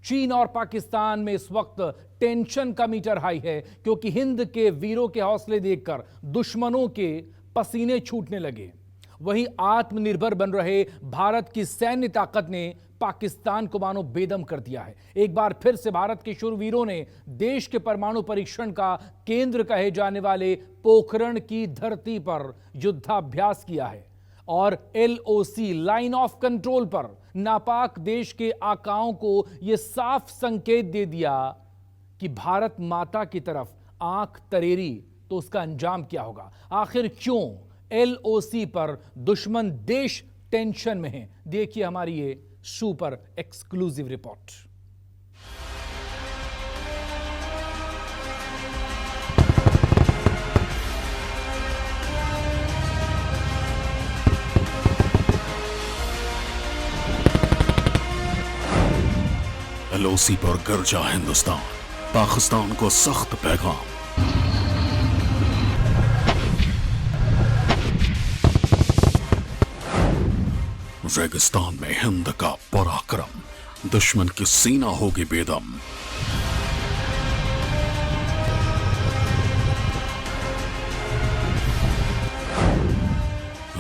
चीन और पाकिस्तान में इस वक्त टेंशन का मीटर हाई है, क्योंकि हिंद के वीरों के हौसले देखकर दुश्मनों के पसीने छूटने लगे। वहीं आत्मनिर्भर बन रहे भारत की सैन्य ताकत ने पाकिस्तान को मानो बेदम कर दिया है। एक बार फिर से भारत के शूरवीरों ने देश के परमाणु परीक्षण का केंद्र कहे जाने वाले पोखरण की धरती पर युद्धाभ्यास किया है और LOC लाइन ऑफ कंट्रोल पर नापाक देश के आकाओं को यह साफ संकेत दे दिया कि भारत माता की तरफ आंख तरेरी तो उसका अंजाम क्या होगा। आखिर क्यों LOC पर दुश्मन देश टेंशन में है, देखिए हमारी ये सुपर एक्सक्लूसिव रिपोर्ट। LOC पर गर्जा हिंदुस्तान, पाकिस्तान को सख्त पैगाम। रेगिस्तान में हिंद का पराक्रम, दुश्मन की सीना होगी बेदम।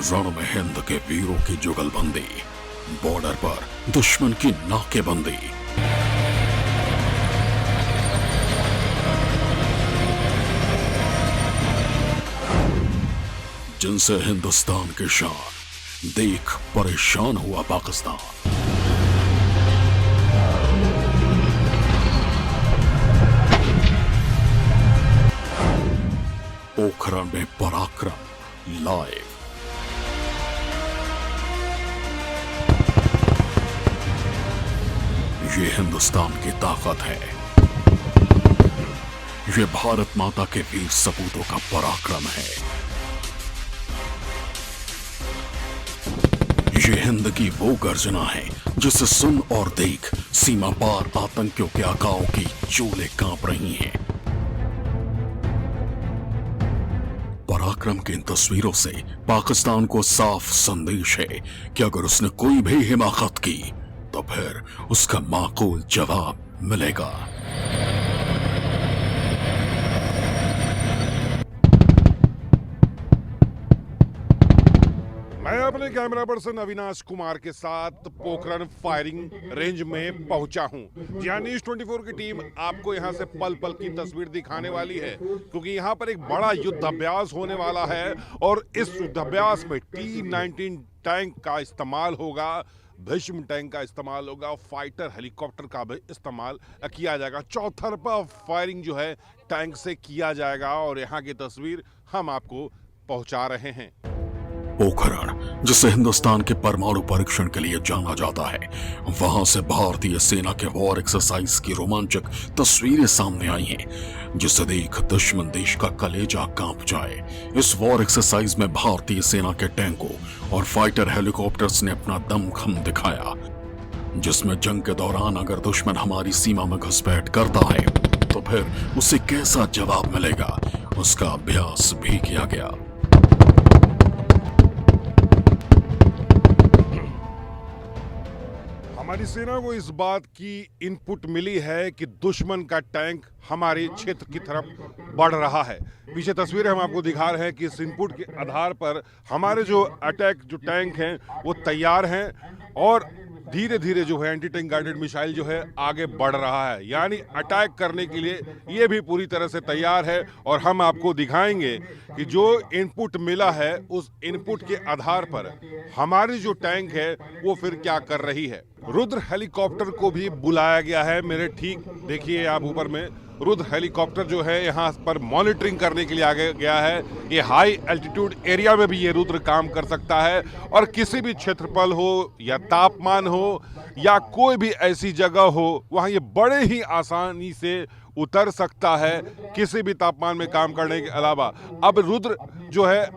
रण में हिंद के वीरों की जुगलबंदी, बॉर्डर पर दुश्मन की नाकेबंदी। जिनसे हिंदुस्तान की शान देख परेशान हुआ पाकिस्तान। पोखरण में पराक्रम लाइव। ये हिंदुस्तान की ताकत है, ये भारत माता के वीर सपूतों का पराक्रम है। ये हिंद की वो गर्जना है जिसे सुन और देख सीमा पार आतंकियों के आकाओं की चूलें कांप रही हैं। पराक्रम की इन तस्वीरों से पाकिस्तान को साफ संदेश है कि अगर उसने कोई भी हिमाकत की तो फिर उसका माकूल जवाब मिलेगा। मैं अपने कैमरा पर्सन अविनाश कुमार के साथ पोखरण फायरिंग रेंज में पहुंचा हूं। न्यूज़ 24 की टीम आपको यहां से पल पल की तस्वीर दिखाने वाली है, क्योंकि यहां पर एक बड़ा युद्धाभ्यास होने वाला है और इस युद्धाभ्यास में T-19 टैंक का इस्तेमाल होगा, भीष्म टैंक का इस्तेमाल होगा, फाइटर हेलीकॉप्टर का भी इस्तेमाल किया जाएगा। चौतरफा फायरिंग जो है टैंक से किया जाएगा और यहाँ की तस्वीर हम आपको पहुंचा रहे हैं। पोखरण, जिसे हिंदुस्तान के परमाणु परीक्षण के लिए जाना जाता है, वहां से भारतीय सेना के वॉर एक्सरसाइज की रोमांचक तस्वीरें सामने आई हैं, जिसे देख दुश्मन देश का कलेजा कांप जाए। इस वॉर एक्सरसाइज में भारतीय सेना के टैंकों और फाइटर हेलीकॉप्टर्स ने अपना दमखम दिखाया, जिसमें जंग के दौरान अगर दुश्मन हमारी सीमा में घुसपैठ करता है तो फिर उसे कैसा जवाब मिलेगा, उसका अभ्यास भी किया गया। हमारी सेना को इस बात की इनपुट मिली है कि दुश्मन का टैंक हमारे क्षेत्र की तरफ बढ़ रहा है। पीछे तस्वीरें हम आपको दिखा रहे हैं कि इस इनपुट के आधार पर हमारे जो अटैक जो टैंक हैं वो तैयार हैं और धीरे धीरे जो है एंटी टैंक गाइडेड मिसाइल जो है आगे बढ़ रहा है, यानी अटैक करने के लिए ये भी पूरी तरह से तैयार है। और हम आपको दिखाएंगे कि जो इनपुट मिला है उस इनपुट के आधार पर हमारी जो टैंक है वो फिर क्या कर रही है। रुद्र हेलीकॉप्टर को भी बुलाया गया है, मेरे ठीक देखिए आप ऊपर में रुद्र हेलीकॉप्टर जो है यहाँ पर मॉनिटरिंग करने के लिए आगे गया है। ये हाई एल्टीट्यूड एरिया में भी ये रुद्र काम कर सकता है और किसी भी क्षेत्रफल हो या तापमान हो या कोई भी ऐसी जगह हो वहाँ ये बड़े ही आसानी से उतर सकता है, किसी भी तापमान में काम करने के अलावा। अब रुद्र जो है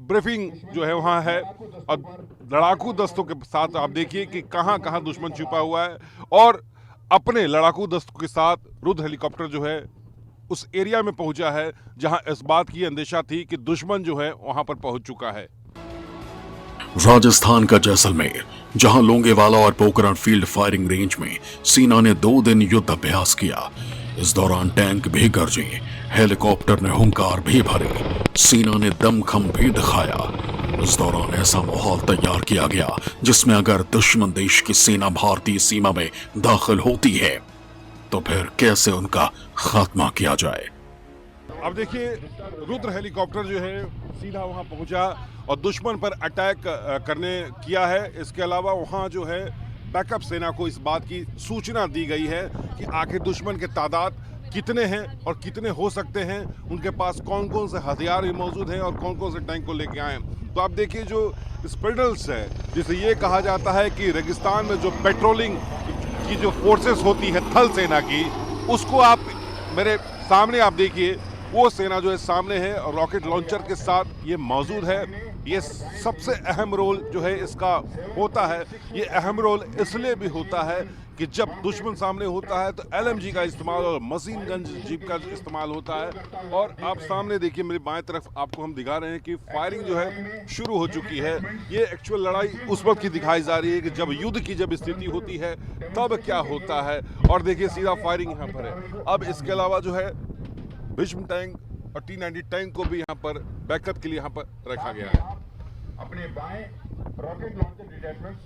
ब्रीफिंग जो है वहाँ है और लड़ाकू दस्तों के साथ आप देखिए कि कहाँ कहाँ दुश्मन छुपा हुआ है और अपने लड़ाकू दस्तों के साथ रुद्र हेलीकॉप्टर जो है उस एरिया में पहुंचा है जहां इस बात की अंदेशा थी कि दुश्मन जो है वहां पर पहुंच चुका है। राजस्थान का जैसलमेर, जहां लोंगेवाला और पोखरण फील्ड फायरिंग रेंज में सेना ने 2 दिन युद्ध अभ्यास किया। इस दौरान टैंक भी गरजे, हेलीकॉप्टर ने हुंकार भी भरे, सेना ने दमखम भी दिखाया। इस दौरान ऐसा माहौल तैयार किया गया जिसमें अगर दुश्मन देश की सेना भारतीय सीमा में दाखिल होती है तो फिर कैसे उनका खात्मा किया जाए। अब देखिए, रुद्र हेलीकॉप्टर जो है सीधा वहां पहुंचा और दुश्मन पर अटैक करने किया है। इसके अलावा वहां जो है बैकअप सेना को इस बात की सूचना दी गई है कि आखिर दुश्मन के तादाद कितने हैं और कितने हो सकते हैं, उनके पास कौन कौन से हथियार भी मौजूद हैं और कौन कौन से टैंक को लेके आए हैं। तो आप देखिए, जो स्पेडल्स है, जिसे ये कहा जाता है कि रेगिस्तान में जो पेट्रोलिंग की जो फोर्सेस होती है थल सेना की, उसको आप मेरे सामने आप देखिए, वो सेना जो है सामने है और रॉकेट लॉन्चर के साथ ये मौजूद है। ये सबसे अहम रोल जो है इसका होता है। ये अहम रोल इसलिए भी होता है कि जब दुश्मन सामने होता है तो LMG का इस्तेमाल और मशीन गन जीप का इस्तेमाल होता है। और आप सामने देखिए, मेरी बाएं तरफ आपको हम दिखा रहे हैं कि फायरिंग जो है शुरू हो चुकी है। ये एक्चुअल लड़ाई उस वक्त की दिखाई जा रही है कि जब युद्ध की जब स्थिति होती है तब क्या होता है। और देखिए, सीधा फायरिंग यहाँ पर है। अब इसके अलावा जो है भीष्म टैंक और T-90 टैंक को भी यहाँ पर बैकअप के लिए यहाँ पर रखा गया है। अपने बाएं रॉकेट लॉन्चर डिटैचमेंट्स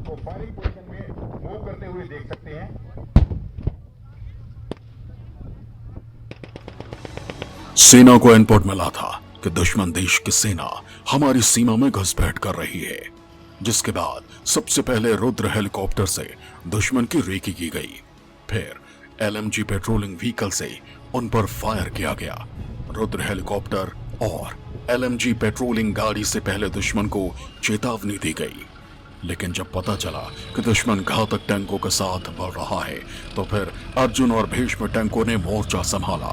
को फायरिंग पोजीशन में मूव करते हुए देख सकते हैं। सेना को इनपुट मिला था कि दुश्मन देश की सेना हमारी सीमा में घुसपैठ कर रही है, जिसके बाद सबसे पहले रुद्र हेलीकॉप्टर से दुश्मन की रेकी की गई। फिर LMG पेट्रोलिंग व्हीकल से उन पर फायर किया गया। रुद्र हेलीकॉप्टर और LMG पेट्रोलिंग गाड़ी से पहले दुश्मन को चेतावनी दी गई, लेकिन जब पता चला कि दुश्मन घातक टैंकों के साथ बढ़ रहा है तो फिर अर्जुन और भीष्म टैंकों ने मोर्चा संभाला।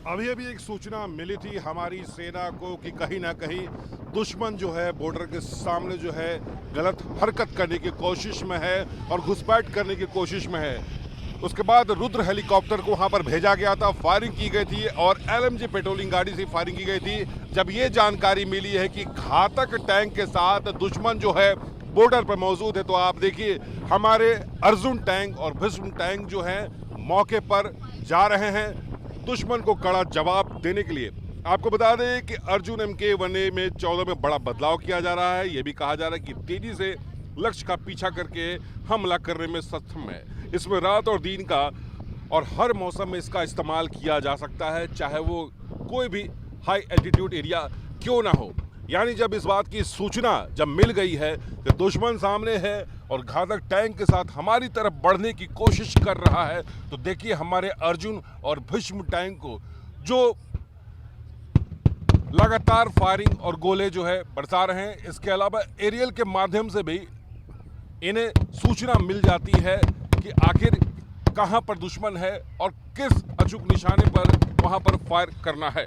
अभी अभी एक सूचना मिली थी हमारी सेना को कि कहीं ना कहीं दुश्मन जो है बॉर्डर के सामने जो है गलत हरकत करने की कोशिश में है और घुसपैठ करने की कोशिश में है। उसके बाद रुद्र हेलीकॉप्टर को वहां पर भेजा गया था, फायरिंग की गई थी और LMG पेट्रोलिंग गाड़ी से फायरिंग की गई थी। जब ये जानकारी मिली है कि घातक टैंक के साथ दुश्मन जो है बॉर्डर पर मौजूद है, तो आप देखिए हमारे अर्जुन टैंक और भीष्म टैंक जो है मौके पर जा रहे हैं दुश्मन को कड़ा जवाब देने के लिए। आपको बता दें कि अर्जुन MK-1A में 14 में बड़ा बदलाव किया जा रहा है। यह भी कहा जा रहा है कि तेजी से लक्ष्य का पीछा करके हमला करने में सक्षम है। इसमें रात और दिन का और हर मौसम में इसका इस्तेमाल किया जा सकता है, चाहे वो कोई भी हाई एल्टीट्यूड एरिया क्यों ना हो। यानी जब इस बात की सूचना जब मिल गई है कि दुश्मन सामने है और घातक टैंक के साथ हमारी तरफ बढ़ने की कोशिश कर रहा है, तो देखिए हमारे अर्जुन और भीष्म टैंक को जो लगातार फायरिंग और गोले जो है बरसा रहे हैं। इसके अलावा एरियल के माध्यम से भी इन्हें सूचना मिल जाती है कि आखिर कहां पर दुश्मन है और किस अचूक निशाने पर वहां पर फायर करना है।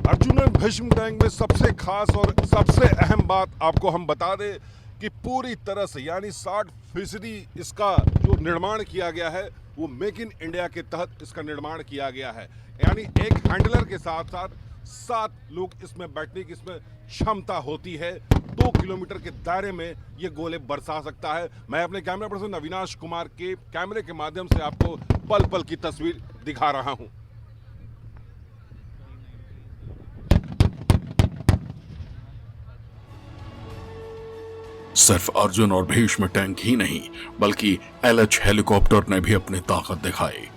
अर्जुन और भीष्म टैंक में सबसे खास और सबसे अहम बात आपको हम बता दें कि पूरी तरह से यानी 60% इसका जो निर्माण किया गया है वो मेक इन इंडिया के तहत इसका निर्माण किया गया है। यानी एक हैंडलर के साथ साथ 7 लोग इसमें बैठने की इसमें क्षमता होती है। 2 किलोमीटर के दायरे में ये गोले बरसा सकता है। मैं अपने कैमरा पर्सन अविनाश कुमार के कैमरे के माध्यम से आपको पल पल की तस्वीर दिखा रहा हूं। सिर्फ अर्जुन और भीष्म टैंक ही नहीं बल्कि LH हेलीकॉप्टर ने भी अपनी ताकत दिखाई।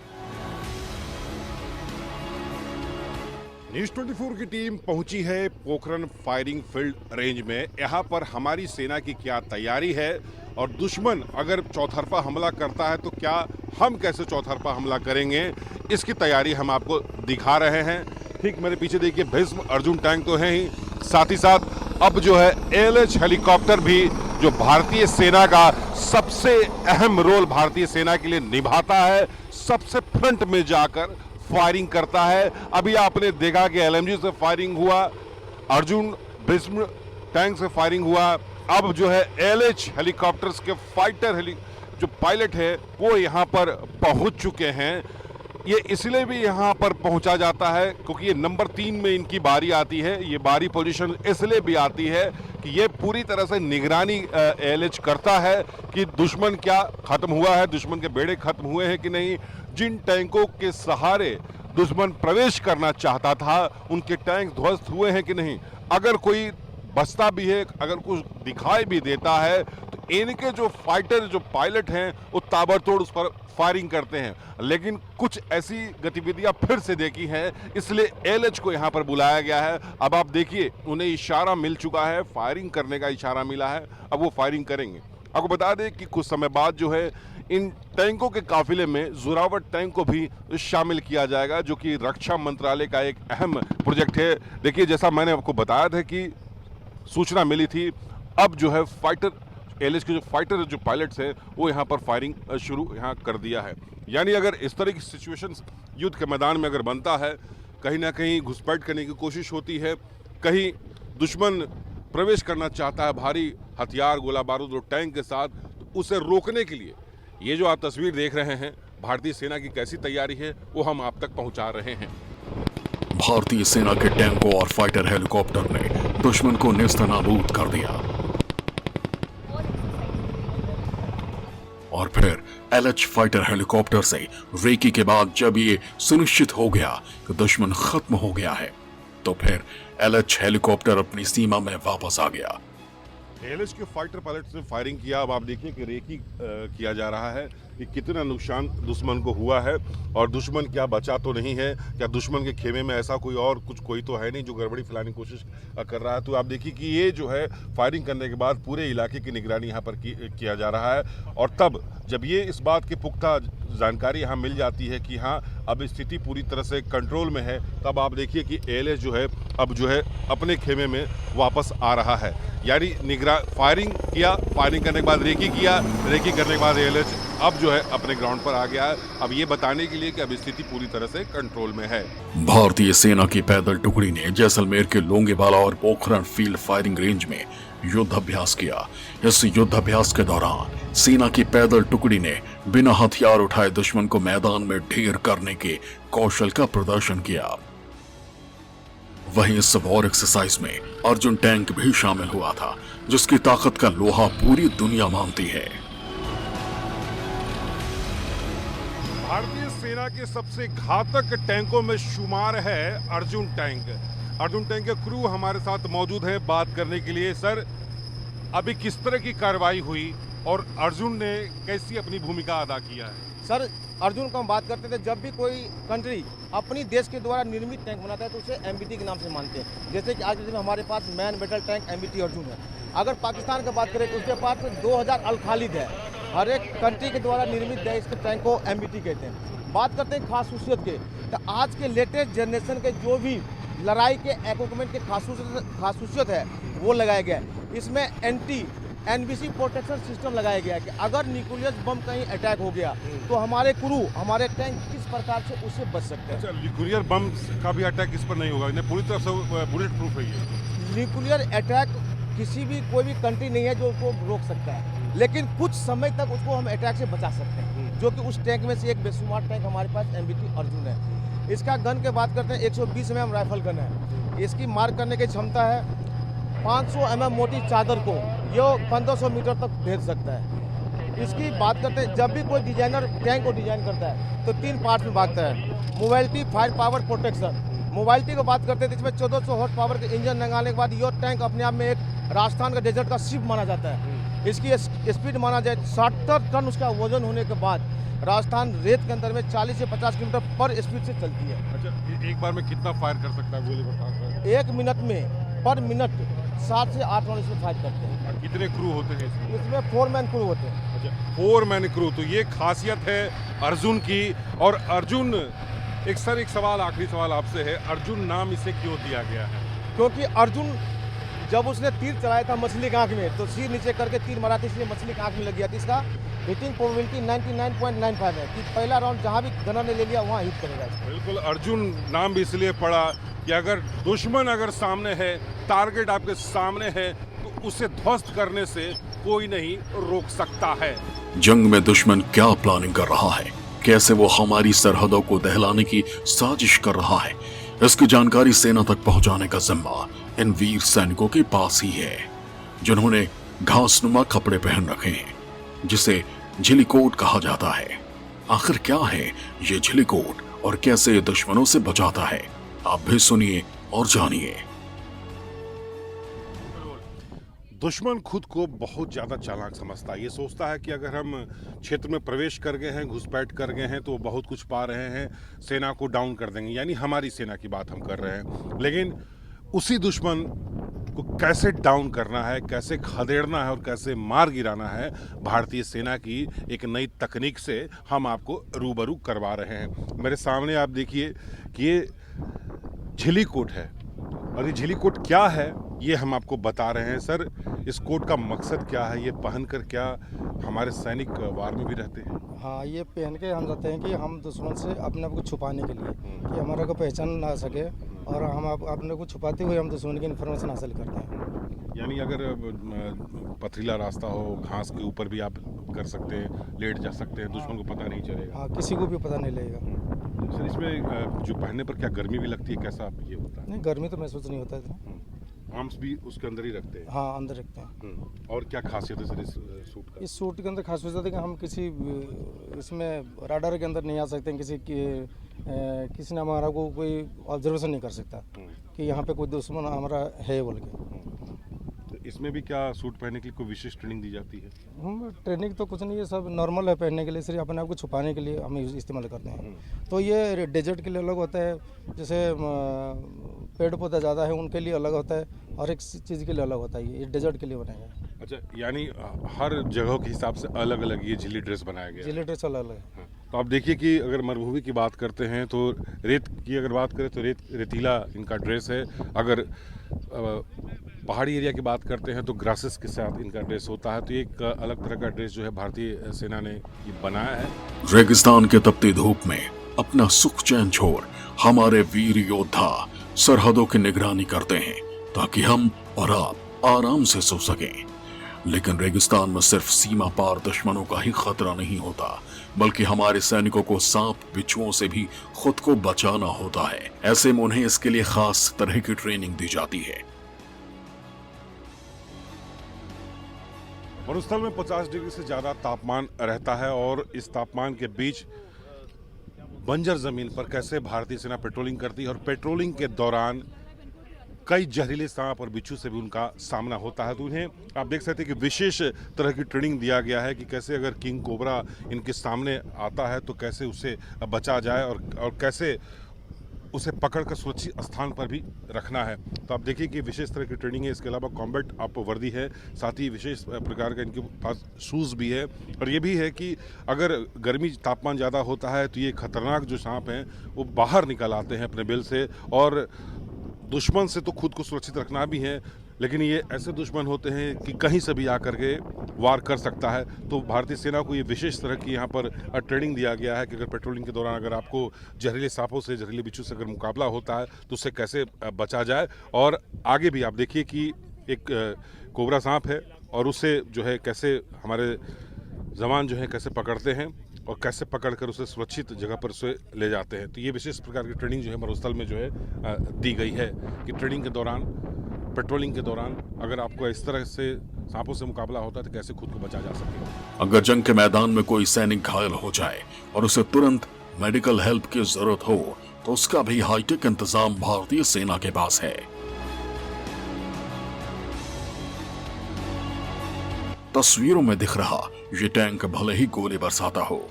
न्यूज़ 24 की टीम पहुंची है पोखरण फायरिंग फील्ड रेंज में। यहां पर हमारी सेना की क्या तैयारी है और दुश्मन अगर चौतरफा हमला करता है तो क्या हम कैसे चौतरफा हमला करेंगे, इसकी तैयारी हम आपको दिखा रहे हैं। ठीक मेरे पीछे देखिए भीष्म अर्जुन टैंक तो है ही, साथ ही साथ अब जो है LH हेलीकॉप्टर भी जो भारतीय सेना का सबसे अहम रोल भारतीय सेना के लिए निभाता है, सबसे फ्रंट में जाकर फायरिंग करता है। अभी आपने देखा कि LMG से फायरिंग हुआ, अर्जुन भीष्म टैंक से फायरिंग हुआ, अब जो है LH हेलीकॉप्टर्स के फाइटर जो पायलट है वो यहाँ पर पहुँच चुके हैं। ये इसलिए भी यहाँ पर पहुँचा जाता है क्योंकि ये नंबर 3 में इनकी बारी आती है। ये बारी पोजीशन इसलिए भी आती है कि ये पूरी तरह से निगरानी एएलएच करता है कि दुश्मन क्या खत्म हुआ है, दुश्मन के बेड़े खत्म हुए हैं कि नहीं, जिन टैंकों के सहारे दुश्मन प्रवेश करना चाहता था उनके टैंक ध्वस्त हुए हैं कि नहीं। अगर कोई बचता भी है, अगर कुछ दिखाई भी देता है तो इनके जो फाइटर जो पायलट हैं वो ताबड़तोड़ उस पर फायरिंग करते हैं। लेकिन कुछ ऐसी गतिविधियां फिर से देखी हैं, इसलिए एएलएच को यहां पर बुलाया गया है। अब आप देखिए उन्हें इशारा मिल चुका है, फायरिंग करने का इशारा मिला है, अब वो फायरिंग करेंगे। आपको बता दें कि कुछ समय बाद जो है इन टैंकों के काफिले में जोरावर टैंक को भी शामिल किया जाएगा, जो कि रक्षा मंत्रालय का एक अहम प्रोजेक्ट है। देखिए जैसा मैंने आपको बताया था कि सूचना मिली थी, अब जो है फाइटर एएलएच के जो फाइटर जो पायलट्स हैं वो यहाँ पर फायरिंग शुरू यहाँ कर दिया है। यानी अगर इस तरह की सिचुएशंस युद्ध के मैदान में अगर बनता है, कहीं ना कहीं घुसपैठ करने की कोशिश होती है, कहीं दुश्मन प्रवेश करना चाहता है भारी हथियार गोला बारूद और टैंक के साथ, तो उसे रोकने के लिए ये जो आप तस्वीर देख रहे हैं भारतीय सेना की कैसी तैयारी है वो हम आप तक पहुंचा रहे हैं। भारतीय सेना के टैंकों और फाइटर हेलीकॉप्टर ने दुश्मन को नेस्तनाबूद कर दिया और फिर एएलएच फाइटर हेलीकॉप्टर से रेकी के बाद जब ये सुनिश्चित हो गया कि दुश्मन खत्म हो गया है, तो फिर एएलएच हेलीकॉप्टर अपनी सीमा में वापस आ गया। एएलएच के फाइटर पायलट्स ने फायरिंग किया। अब आप देखिए कि रेकी किया जा रहा है कि कितना नुकसान दुश्मन को हुआ है और दुश्मन क्या बचा तो नहीं है, क्या दुश्मन के खेमे में ऐसा कोई और कोई तो है नहीं जो गड़बड़ी फैलाने की कोशिश कर रहा है। तो आप देखिए कि ये जो है फायरिंग करने के बाद पूरे इलाके की निगरानी यहाँ पर किया जा रहा है। और तब जब ये इस बात की पुख्ता जानकारी यहाँ मिल जाती है कि हाँ अब स्थिति पूरी तरह से कंट्रोल में है, तब आप देखिए कि एएलएच जो है अब जो है अपने खेमे में वापस आ रहा है। यानी फायरिंग किया, फायरिंग करने के बाद रेकी किया, रेकी करने के बाद एएलएच अब जो है अपने ग्राउंड पर आ गया है, अब ये बताने के लिए कि अब स्थिति पूरी तरह से कंट्रोल में है। भारतीय सेना की पैदल टुकड़ी ने जैसलमेर के लोंगेवाला और पोखरण फील्ड फायरिंग रेंज में युद्ध अभ्यास किया। इस युद्ध अभ्यास के दौरान सेना की पैदल टुकड़ी ने बिना हथियार उठाए दुश्मन को मैदान में ढेर करने के कौशल का प्रदर्शन किया। वहीं इस वॉर एक्सरसाइज में अर्जुन टैंक भी शामिल हुआ था, जिसकी ताकत का लोहा पूरी दुनिया मानती है। भारतीय सेना के सबसे घातक टैंकों में शुमार है अर्जुन टैंक। अर्जुन टैंक के क्रू हमारे साथ मौजूद है बात करने के लिए। सर, अभी किस तरह की कार्रवाई हुई और अर्जुन ने कैसी अपनी भूमिका अदा किया है? सर, अर्जुन को हम बात करते थे, जब भी कोई कंट्री अपनी देश के द्वारा निर्मित टैंक बनाता है तो उसे एमबीटी के नाम से मानते हैं। जैसे कि आज के दिन में हमारे पास main battle tank MBT Arjun है। अगर पाकिस्तान की बात करें तो उसके पास 2000 अल खालिद है। हर एक कंट्री के द्वारा निर्मित देश के टैंक को एमबीटी कहते हैं। बात करते हैं खासूसियत के, तो आज के लेटेस्ट जनरेशन के जो भी लड़ाई के इक्विपमेंट के खासूसियत है वो लगाया गया है। इसमें एनबीसी प्रोटेक्शन सिस्टम लगाया गया है कि अगर न्यूक्लियर बम कहीं अटैक हो गया तो हमारे क्रू, हमारे टैंक किस प्रकार से उससे बच सकते हैं। अच्छा, न्यूक्लियर बम का भी अटैक इस पर नहीं होगा, इन्हें पूरी तरह से बुलेट प्रूफ है ये। न्यूक्लियर अटैक किसी भी कोई भी कंट्री नहीं है जो उसको रोक सकता है, लेकिन कुछ समय तक उसको हम अटैक से बचा सकते हैं, जो कि उस टैंक में से एक बेशुमार टैंक हमारे पास एमबीटी अर्जुन है। इसका गन की बात करते हैं, 120 mm राइफल गन है। इसकी मार करने की क्षमता है 500 mm मोटी चादर को ये 1500 मीटर तक भेज सकता है। इसकी बात करते हैं, जब भी कोई डिजाइनर टैंक को डिजाइन करता है तो 3 पार्ट में भागता है। Mobility, fire power, protection. Mobility को बात करते हैं तो इसमें 1400 हॉर्स पावर के इंजन लगाने के बाद ये टैंक अपने आप में एक राजस्थान का डेजर्ट का शिप माना जाता है। इसकी स्पीड माना जाए 70 टन उसका वजन होने के बाद राजस्थान रेत के अंदर में 40 से 50 किलोमीटर पर स्पीड से चलती है। अच्छा, एक बार में कितना फायर कर सकता है गोली बता? 1 मिनट में पर मिनट 7 से 8 राउंड इसमें फायर करते हैं। कितने क्रू होते हैं इसमें 4 मैन क्रू होते हैं। अच्छा, 4 मैन क्रू। तो ये खासियत है अर्जुन की। और अर्जुन, एक सवाल, आखिरी सवाल आपसे है, अर्जुन नाम इसे क्यों दिया गया है? क्योंकि अर्जुन जब उसने तीर चलाया था मछली की आंख में तो सिर नीचे करके तीर मारा था, इसलिए मछली की आंख में लग गया था। इसका हिटिंग प्रोबेबिलिटी 99.95 है कि पहला राउंड जहां भी गनर ने ले लिया वहां हिट करेगा। बिल्कुल, अर्जुन नाम भी इसलिए पड़ा कि अगर दुश्मन अगर सामने है, टारगेट आपके सामने है, तो उसे ध्वस्त करने से कोई नहीं रोक सकता है। जंग में दुश्मन क्या प्लानिंग कर रहा है, कैसे वो हमारी सरहदों को दहलाने की साजिश कर रहा है, इसकी जानकारी सेना तक पहुंचाने का जिम्मा इन वीर सैनिकों के पास ही है, जिन्होंने घासनुमा कपड़े पहन रखे हैं, जिसे झिलिकोट कहा जाता है। आखिर क्या है ये झिलिकोट और कैसे ये दुश्मनों से बचाता है, आप भी सुनिए और जानिए। दुश्मन खुद को बहुत ज़्यादा चालाक समझता है। ये सोचता है कि अगर हम क्षेत्र में प्रवेश कर गए हैं, घुसपैठ कर गए हैं, तो वो बहुत कुछ पा रहे हैं, सेना को डाउन कर देंगे, यानी हमारी सेना की बात हम कर रहे हैं। लेकिन उसी दुश्मन को कैसे डाउन करना है, कैसे खदेड़ना है और कैसे मार गिराना है, भारतीय सेना की एक नई तकनीक से हम आपको रूबरू करवा रहे हैं। मेरे सामने आप देखिए कि ये झिलिकोट है, और ये झिलिकोट क्या है ये हम आपको बता रहे हैं। सर, इस कोट का मकसद क्या है? ये पहनकर क्या हमारे सैनिक वार में भी रहते हैं? हाँ, ये पहन के हम जाते हैं कि हम दुश्मन से अपने आप को छुपाने के लिए, कि हमारा को पहचान ना सके, और हम अपने को छुपाते हुए हम दुश्मन की इन्फॉर्मेशन हासिल करते हैं। यानी अगर पथरीला रास्ता हो, घास के ऊपर भी आप कर सकते हैं, लेट जा सकते हैं, दुश्मन को पता नहीं चलेगा। हाँ, किसी को भी पता नहीं लगेगा। सर, इसमें जो पहनने पर क्या गर्मी भी लगती है, कैसा ये होता है? नहीं, गर्मी तो महसूस नहीं होता इतना। आर्म्स भी उसके अंदर ही रखते हैं? हाँ, अंदर रखते हैं। और क्या खासियत है सर इस सूट का? इस सूट के अंदर खास होता है कि हम किसी इसमें राडार के अंदर नहीं आ सकते हैं, किसी ने हमारा को कोई ऑब्जर्वेशन नहीं कर सकता कि यहाँ पे कोई दुश्मन हमारा है बोल के। तो इसमें भी क्या सूट पहनने के लिए कोई विशेष ट्रेनिंग दी जाती है? हम ट्रेनिंग तो कुछ नहीं है, सब नॉर्मल है पहनने के लिए, सिर्फ अपने आप को छुपाने के लिए हम इस्तेमाल करते हैं। तो ये डेजर्ट के लिए अलग होता है, जैसे पेड़ पौधा ज़्यादा है उनके लिए अलग होता है, और एक चीज़ के लिए अलग होता है। ये डेजर्ट के लिए बनाया है। अच्छा, यानी हर जगह के हिसाब से अलग अलग ये झिल्ली ड्रेस बनाया गया है। जिले ड्रेस अलग अलग है। हाँ, तो आप देखिए कि अगर मरुभूमि की बात करते हैं तो रेत की अगर बात करें तो रेतीला इनका ड्रेस है। अगर पहाड़ी एरिया की बात करते हैं तो ग्रासेस के साथ इनका ड्रेस होता है। तो एक अलग तरह का ड्रेस जो है भारतीय सेना ने ये बनाया है। रेगिस्तान के तपती धूप में अपना सुख चैन छोड़ हमारे वीर योद्धा सरहदों की निगरानी करते हैं, ताकि हम और आप आराम से सो सकें। लेकिन रेगिस्तान में सिर्फ सीमा पार दुश्मनों का ही खतरा नहीं होता, बल्कि हमारे सैनिकों को सांप बिच्छुओं से भी खुद को बचाना होता है। ऐसे में उन्हें इसके लिए खास तरह की ट्रेनिंग दी जाती है। मरुस्थल में 50 डिग्री से ज़्यादा तापमान रहता है, और इस तापमान के बीच बंजर ज़मीन पर कैसे भारतीय सेना पेट्रोलिंग करती है, और पेट्रोलिंग के दौरान कई जहरीले सांप और बिच्छू से भी उनका सामना होता है। तो उन्हें आप देख सकते हैं कि विशेष तरह की ट्रेनिंग दिया गया है कि कैसे अगर किंग कोबरा इनके सामने आता है तो कैसे उसे बचा जाए, और कैसे उसे पकड़कर सुरक्षित स्थान पर भी रखना है। तो आप देखिए कि विशेष तरह की ट्रेनिंग है। इसके अलावा कॉम्बैट आप वर्दी है, साथ ही विशेष प्रकार का इनके पास शूज़ भी है। और ये भी है कि अगर गर्मी तापमान ज़्यादा होता है तो ये खतरनाक जो सांप हैं वो बाहर निकल आते हैं अपने बिल से, और दुश्मन से तो खुद को सुरक्षित रखना भी है, लेकिन ये ऐसे दुश्मन होते हैं कि कहीं से भी आकर के वार कर सकता है। तो भारतीय सेना को ये विशेष तरह की यहाँ पर ट्रेनिंग दिया गया है कि अगर पेट्रोलिंग के दौरान अगर आपको जहरीले सांपों से, जहरीले बिच्छू से अगर मुकाबला होता है तो उससे कैसे बचा जाए। और आगे भी आप देखिए कि एक कोबरा सांप है, और उससे जो है कैसे हमारे जवान जो है कैसे पकड़ते हैं, और कैसे पकड़कर उसे सुरक्षित जगह पर उसे ले जाते हैं। तो ये विशेष प्रकार की ट्रेनिंग जो है मरुस्थल में जो है दी गई है कि ट्रेनिंग के दौरान, पेट्रोलिंग के दौरान अगर आपको इस तरह से सांपों से मुकाबला होता है तो कैसे खुद को बचा जा सके। अगर जंग के मैदान में कोई सैनिक घायल हो जाए और उसे तुरंत मेडिकल हेल्प की जरूरत हो, तो उसका भी हाईटेक इंतजाम भारतीय सेना के पास है। तस्वीरों में दिख रहा ये टैंक भले ही गोली बरसाता हो,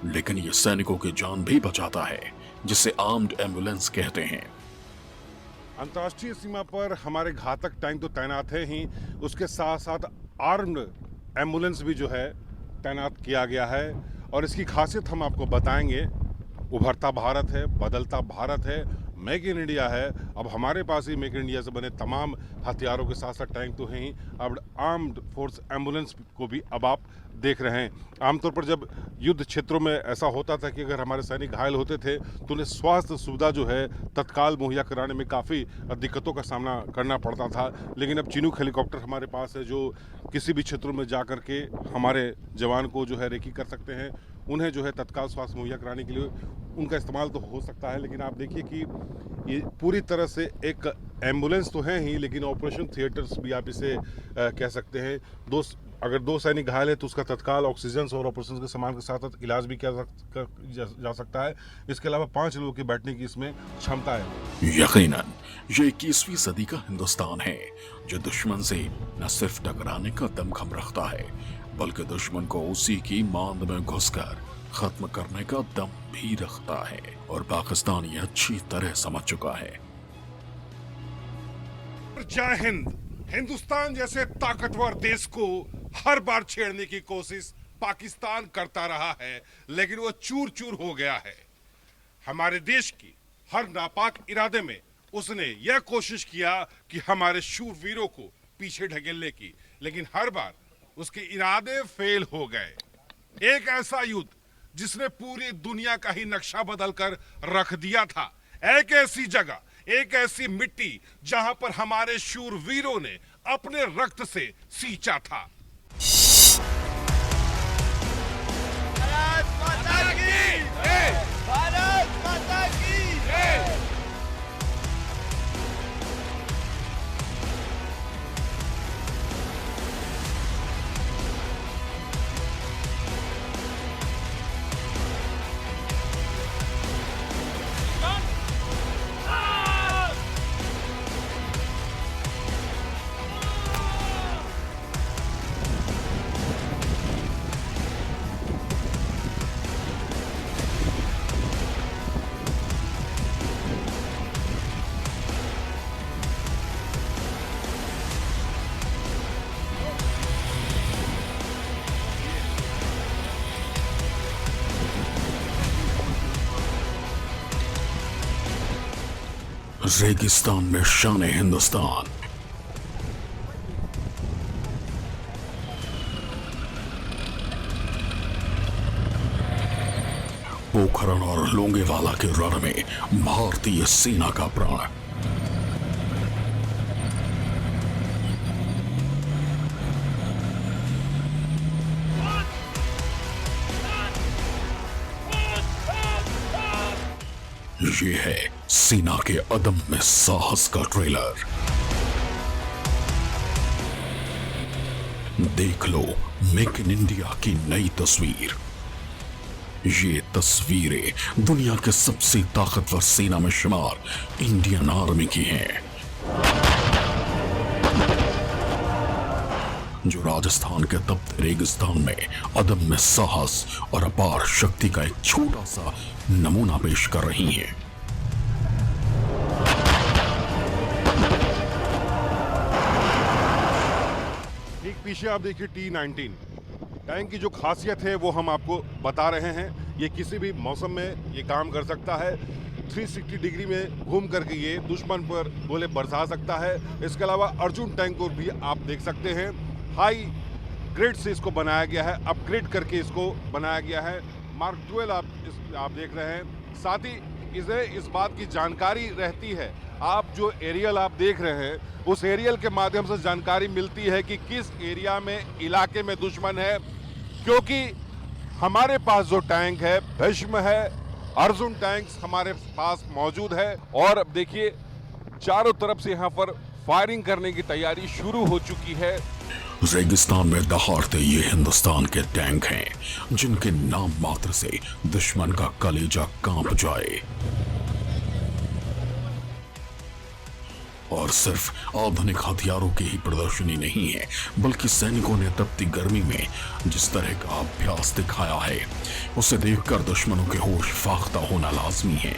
लेकिन ये सैनिकों की जान भी बचाता है, जिसे आर्म्ड एम्बुलेंस कहते हैं। अंतर्राष्ट्रीय सीमा पर हमारे घातक टैंक तो तैनात है ही, उसके साथ साथ आर्म्ड एम्बुलेंस भी जो है तैनात किया गया है। और इसकी खासियत हम आपको बताएंगे। उभरता भारत है, बदलता भारत है, मेक इन इंडिया है, अब हमारे पास ही मेक इन इंडिया से बने तमाम हथियारों के साथ साथ टैंक तो हैं ही, अब आर्म्ड फोर्स एम्बुलेंस को भी अब आप देख रहे हैं। आमतौर पर जब युद्ध क्षेत्रों में ऐसा होता था कि अगर हमारे सैनिक घायल होते थे तो उन्हें स्वास्थ्य सुविधा जो है तत्काल मुहैया कराने में काफ़ी दिक्कतों का सामना करना पड़ता था, लेकिन अब चिनूक हेलीकॉप्टर हमारे पास है जो किसी भी क्षेत्रों में जा कर के हमारे जवान को जो है रेकी कर सकते हैं, उन्हें जो है तत्काल स्वास्थ्य मुहैया कराने के लिए उनका इस्तेमाल तो हो सकता है। लेकिन आप देखिए कि ये पूरी तरह से एक एम्बुलेंस तो है ही, लेकिन ऑपरेशन थिएटर्स भी आप इसे कह सकते हैं। अगर दो सैनिक घायल है तो उसका तत्काल ऑक्सीजन और ऑपरेशन के सामान के साथ साथ इलाज भी किया जा सकता है। इसके अलावा 5 लोगों के बैठने की इसमें क्षमता है। यकीनन ये 21वीं सदी का हिंदुस्तान है जो दुश्मन से न सिर्फ टकराने का दमखम रखता है बल्कि दुश्मन को उसी की मांद में घुसकर खत्म करने का दम भी रखता है, और पाकिस्तान ये अच्छी तरह समझ चुका है। जय हिंद। हिंदुस्तान जैसे ताकतवर देश को हर बार छेड़ने की कोशिश पाकिस्तान करता रहा है, लेकिन वो चूर चूर हो गया है। हमारे देश की हर नापाक इरादे में उसने यह कोशिश किया कि हमारे शूरवीरों को पीछे ढकेलने की, लेकिन हर बार उसके इरादे फेल हो गए। एक ऐसा युद्ध जिसने पूरी दुनिया का ही नक्शा बदलकर रख दिया था, एक ऐसी जगह, एक ऐसी मिट्टी जहां पर हमारे शूरवीरों ने अपने रक्त से सींचा था। भारत माता की जय! भारत माता की जय! रेगिस्तान में शान हिंदुस्तान। पोखरण और लोंगेवाला के रण में भारतीय सेना का प्राण। ये है सेना के अदम्य साहस का ट्रेलर। देख लो मेक इन इंडिया की नई तस्वीर। ये तस्वीरें दुनिया के सबसे ताकतवर सेना में शुमार इंडियन आर्मी की हैं, जो राजस्थान के तप्त रेगिस्तान में अदम्य साहस और अपार शक्ति का एक छोटा सा नमूना पेश कर रही हैं। ठीक पीछे आप देखिए T-19 टैंक की जो खासियत है वो हम आपको बता रहे हैं। ये किसी भी मौसम में ये काम कर सकता है। 360 डिग्री में घूम करके ये दुश्मन पर गोले बरसा सकता है। इसके अलावा अर्जुन टैंक को भी आप देख सकते हैं। हाई ग्रेड से इसको बनाया गया है, अपग्रेड करके इसको बनाया गया है। मार्क 12 आप देख रहे हैं। साथ ही इसे इस बात की जानकारी रहती है, आप जो एरियल आप देख रहे हैं उस एरियल के माध्यम से जानकारी मिलती है कि किस एरिया में इलाके में दुश्मन है, क्योंकि हमारे पास जो टैंक है भीष्म है, अर्जुन टैंक्स हमारे पास मौजूद है। और अब देखिए चारों तरफ से यहाँ पर फायरिंग करने की तैयारी शुरू हो चुकी है। रेगिस्तान में दहाड़ते ये हिंदुस्तान के टैंक हैं जिनके नाम मात्र से दुश्मन का कलेजा कांप जाए। और सिर्फ आधुनिक हथियारों की ही प्रदर्शनी नहीं है, बल्कि सैनिकों ने तपती गर्मी में जिस तरह का अभ्यास दिखाया है उसे देखकर दुश्मनों के होश फाख्ता होना लाजमी है।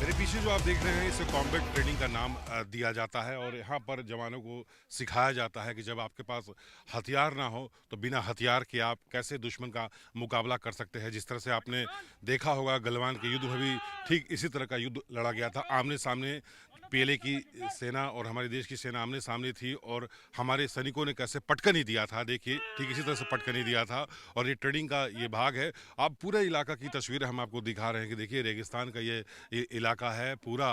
मेरे पीछे जो आप देख रहे हैं इसे कॉम्बैट ट्रेनिंग का नाम दिया जाता है और यहाँ पर जवानों को सिखाया जाता है कि जब आपके पास हथियार ना हो तो बिना हथियार के आप कैसे दुश्मन का मुकाबला कर सकते हैं। जिस तरह से आपने देखा होगा गलवान के युद्ध में भी ठीक इसी तरह का युद्ध लड़ा गया था। आमने सामने पीएलए की सेना और हमारे देश की सेना आमने सामने थी और हमारे सैनिकों ने कैसे पटकनी दिया था। देखिए ठीक इसी तरह से पटकनी दिया था और ये ट्रेनिंग का ये भाग है। आप पूरे इलाका की तस्वीरें हम आपको दिखा रहे हैं कि देखिए रेगिस्तान का ये इलाका है पूरा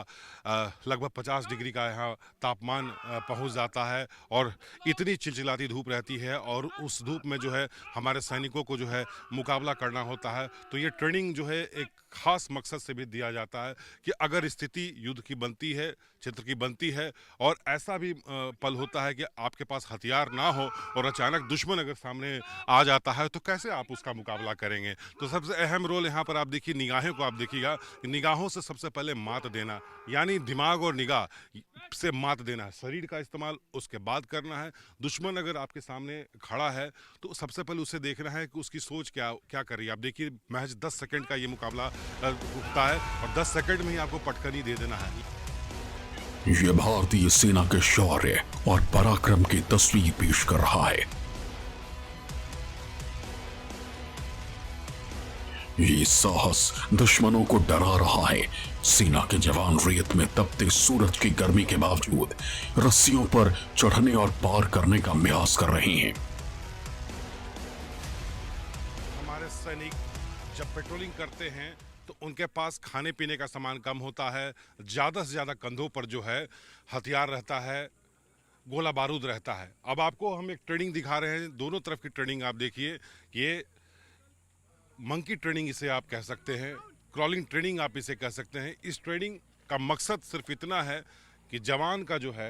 लगभग 50 डिग्री का यहाँ तापमान पहुँच जाता है और इतनी चिलचिलाती धूप रहती है और उस धूप में जो है हमारे सैनिकों को जो है मुकाबला करना होता है। तो ये ट्रेनिंग जो है एक खास मकसद से भी दिया जाता है कि अगर स्थिति युद्ध की बनती है, क्षेत्र की बनती है और ऐसा भी पल होता है कि आपके पास हथियार ना हो और अचानक दुश्मन अगर सामने आ जाता है तो कैसे आप उसका मुकाबला करेंगे। तो सबसे अहम रोल यहाँ पर आप देखिए निगाहें को आप देखिएगा, निगाहों से सबसे पहले मात देना यानी दिमाग और निगाह से मात देना, शरीर का इस्तेमाल उसके बाद करना है। दुश्मन अगर आपके सामने खड़ा है तो सबसे पहले उसे देखना है कि उसकी सोच क्या कर रही है। आप देखिए महज 10 सेकंड का ये मुकाबला रुकता है और 10 सेकंड में ही आपको पटकनी दे देना है। ये भारतीय सेना के शौर्य और पराक्रम की तस्वीर पेश कर रहा है। ये साहस दुश्मनों को डरा रहा है। सेना के जवान रेत में तपते सूरज की गर्मी के बावजूद रस्सियों पर चढ़ने और पार करने का प्रयास कर रहे हैं। हमारे सैनिक जब पेट्रोलिंग करते हैं तो उनके पास खाने पीने का सामान कम होता है, ज़्यादा से ज़्यादा कंधों पर जो है हथियार रहता है, गोला बारूद रहता है। अब आपको हम एक ट्रेनिंग दिखा रहे हैं, दोनों तरफ की ट्रेनिंग आप देखिए। ये मंकी ट्रेनिंग इसे आप कह सकते हैं, क्रॉलिंग ट्रेनिंग आप इसे कह सकते हैं। इस ट्रेनिंग का मकसद सिर्फ इतना है कि जवान का जो है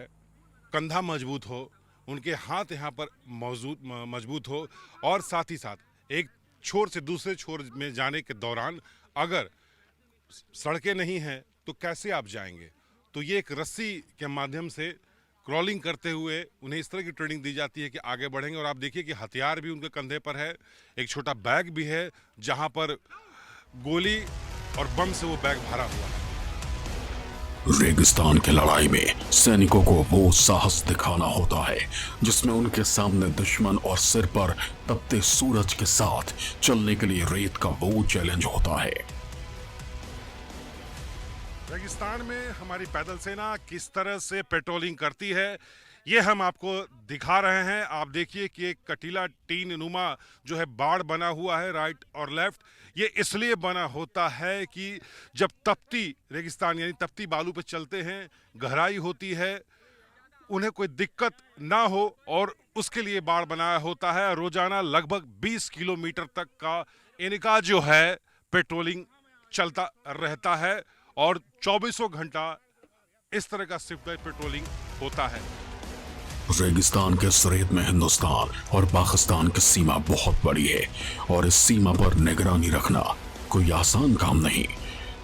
कंधा मजबूत हो, उनके हाथ यहाँ पर मजबूत हो और साथ ही साथ एक छोर से दूसरे छोर में जाने के दौरान अगर सड़कें नहीं हैं तो कैसे आप जाएंगे। तो ये एक रस्सी के माध्यम से क्रॉलिंग करते हुए उन्हें इस तरह की ट्रेनिंग दी जाती है कि आगे बढ़ेंगे। और आप देखिए कि हथियार भी उनके कंधे पर है, एक छोटा बैग भी है जहां पर गोली और बम से वो बैग भरा हुआ है। रेगिस्तान की लड़ाई में सैनिकों को वो साहस दिखाना होता है जिसमें उनके सामने दुश्मन और सिर पर तपते सूरज के साथ चलने के लिए रेत का वो चैलेंज होता है। रेगिस्तान में हमारी पैदल सेना किस तरह से पेट्रोलिंग करती है ये हम आपको दिखा रहे हैं। आप देखिए कि एक कटीला टीन नुमा जो है बाड़ बना हुआ है राइट और लेफ्ट। ये इसलिए बना होता है कि जब तपती रेगिस्तान यानी तपती बालू पे चलते हैं, गहराई होती है, उन्हें कोई दिक्कत ना हो और उसके लिए बाड़ बनाया होता है। रोजाना लगभग 20 किलोमीटर तक का इनका जो है पेट्रोलिंग चलता रहता है और 24 घंटा इस तरह का शिफ्ट पेट्रोलिंग होता है। रेगिस्तान के सरेद में हिंदुस्तान और पाकिस्तान की सीमा बहुत बड़ी है और इस सीमा पर निगरानी रखना कोई आसान काम नहीं।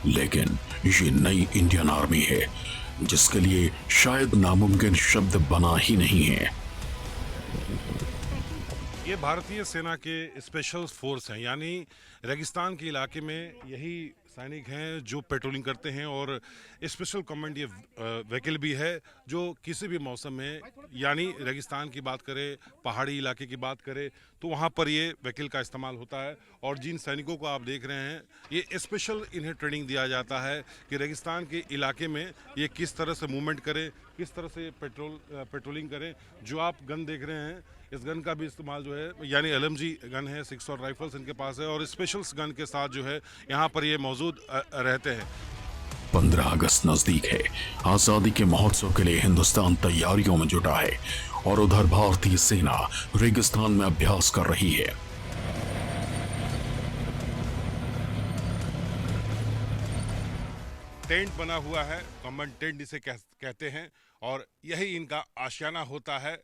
लेकिन ये नई इंडियन आर्मी है जिसके लिए शायद नामुमकिन शब्द बना ही नहीं है। ये भारतीय सेना के स्पेशल फोर्स हैं, यानी रेगिस्तान के इलाके में यही सैनिक हैं जो पेट्रोलिंग करते हैं और स्पेशल कमांड ये व्हीकल भी है जो किसी भी मौसम में, यानी रेगिस्तान की बात करें, पहाड़ी इलाके की बात करें तो वहाँ पर ये व्हीकल का इस्तेमाल होता है। और जिन सैनिकों को आप देख रहे हैं ये स्पेशल इन्हें ट्रेनिंग दिया जाता है कि रेगिस्तान के इलाके में ये किस तरह से मूवमेंट करें, किस तरह से पेट्रोलिंग करें। जो आप गन देख रहे हैं इस गन का भी इस्तेमाल जो है यानी LMG गन है, 6 और राइफल्स इनके पास है और स्पेशल्स गन के साथ जो है यहाँ पर ये मौजूद रहते हैं। 15 अगस्त नजदीक है। आजादी के महोत्सव के लिए हिंदुस्तान तैयारियों में जुटा है और उधर भारतीय सेना रेगिस्तान में अभ्यास कर रही है। टेंट बना हुआ है, कॉमन टेंट जिसे कहते हैं और यही इनका आशियाना होता है।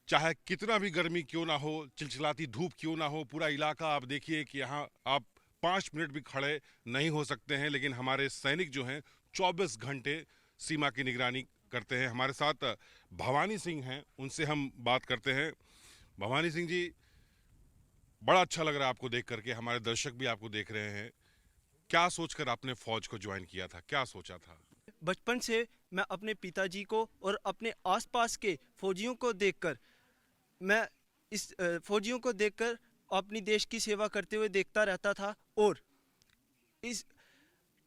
चाहे कितना भी गर्मी क्यों ना हो, चिलचिलाती धूप क्यों ना हो, पूरा इलाका आप देखिए कि यहाँ आप 5 मिनट भी खड़े नहीं हो सकते हैं। लेकिन हमारे सैनिक जो हैं 24 घंटे सीमा की निगरानी करते हैं। हमारे साथ भवानी सिंह हैं, उनसे हम बात करते हैं। भवानी सिंह जी, बड़ा अच्छा लग रहा है आपको देख करके, हमारे दर्शक भी आपको देख रहे हैं। क्या सोचकर आपने फौज को ज्वाइन किया था, क्या सोचा था? बचपन से मैं अपने पिताजी को और अपने आसपास के फौजियों को देखकर मैं इस फौजियों को देखकर अपनी देश की सेवा करते हुए देखता रहता था और इस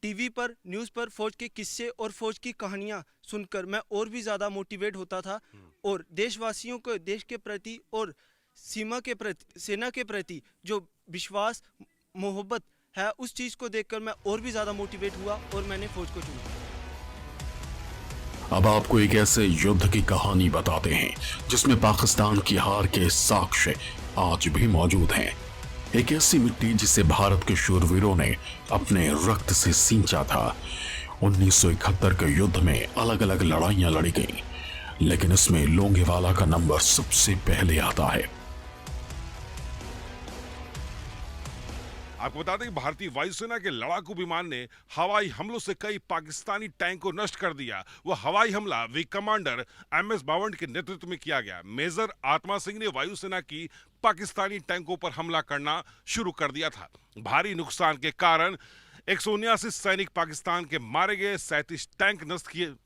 टीवी पर न्यूज़ पर फौज के किस्से और फौज की कहानियां सुनकर मैं और भी ज़्यादा मोटिवेट होता था और देशवासियों को देश के प्रति और सीमा के प्रति सेना के प्रति जो विश्वास मोहब्बत है उस चीज़ को देखकर मैं और भी ज़्यादा मोटिवेट हुआ और मैंने फौज को चुना। अब आपको एक ऐसे युद्ध की कहानी बताते हैं जिसमें पाकिस्तान की हार के साक्ष्य आज भी मौजूद हैं। एक ऐसी मिट्टी जिसे भारत के शूरवीरों ने अपने रक्त से सींचा था। 1971 के युद्ध में अलग अलग लड़ाइयां लड़ी गईं, लेकिन इसमें लोंगेवाला का नंबर सबसे पहले आता है। आपको बता दें कि भारतीय वायुसेना के लड़ाकू विमान ने हवाई हमलों से कई पाकिस्तानी टैंक को नष्ट कर दिया। वो हवाई हमला विंग कमांडर MS बावंड के नेतृत्व में किया गया। मेजर आत्मा सिंह ने वायुसेना की पाकिस्तानी टैंकों पर हमला करना शुरू कर दिया था। भारी नुकसान के कारण 179 सैनिक पाकिस्तान के मारे गए, 37 टैंक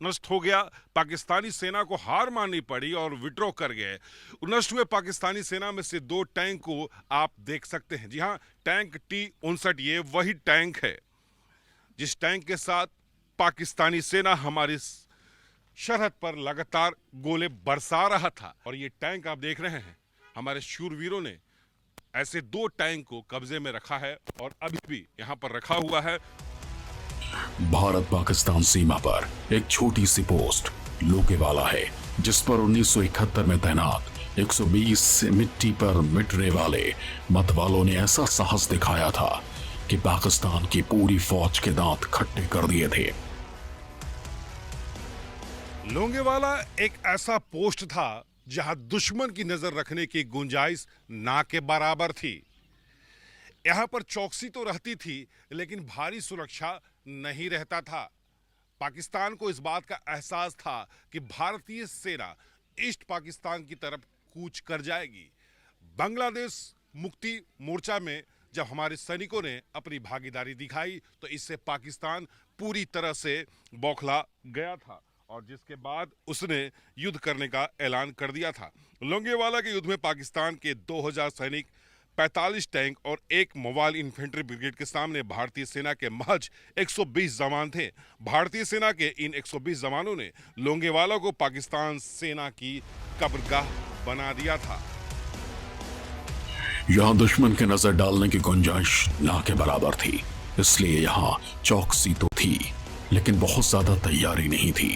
नष्ट हो गया। पाकिस्तानी सेना को हार माननी पड़ी और विड्रॉ कर गए। नष्ट हुए पाकिस्तानी सेना में से 2 टैंक को आप देख सकते हैं। जी हाँ, टैंक T-59 ये वही टैंक है जिस टैंक के साथ पाकिस्तानी सेना हमारी सरहद पर लगातार गोले बरसा रहा था। और ये टैंक आप देख रहे हैं, हमारे शूरवीरों ने ऐसे 2 टैंक को कब्जे में रखा है और अभी भी यहाँ पर रखा हुआ है। भारत पाकिस्तान सीमा पर एक छोटी सी पोस्ट लोंगेवाला है, जिस पर 1971 में तैनात 120 मिट्टी पर मिटने वाले मतवालों ने ऐसा साहस दिखाया था कि पाकिस्तान की पूरी फौज के दांत खट्टे कर दिए थे। लोंगेवाला एक ऐसा पोस्ट था जहां दुश्मन की नजर रखने की गुंजाइश ना के बराबर थी। यहां पर चौकसी तो रहती थी, लेकिन भारी सुरक्षा नहीं रहता था। पाकिस्तान को इस बात का एहसास था कि भारतीय सेना ईस्ट पाकिस्तान की तरफ कूच कर जाएगी। बांग्लादेश मुक्ति मोर्चा में जब हमारे सैनिकों ने अपनी भागीदारी दिखाई तो इससे पाकिस्तान पूरी तरह से बौखला गया था और जिसके बाद उसने युद्ध करने का ऐलान कर दिया था। लोंगेवाला के युद्ध में पाकिस्तान के 2000 सैनिक, 45 टैंक और 1 मोबाइल इन्फेंट्री ब्रिगेड के सामने भारतीय सेना के महज 120 जवान थे। भारतीय सेना के इन 120 जवानों ने लोंगेवाला को पाकिस्तान सेना की कब्रगाह बना दिया था। यहां दुश्मन के नजर डालने की गुंजाइश ना के बराबर थी, इसलिए यहां चौकसी तो थी, लेकिन बहुत ज्यादा तैयारी नहीं थी।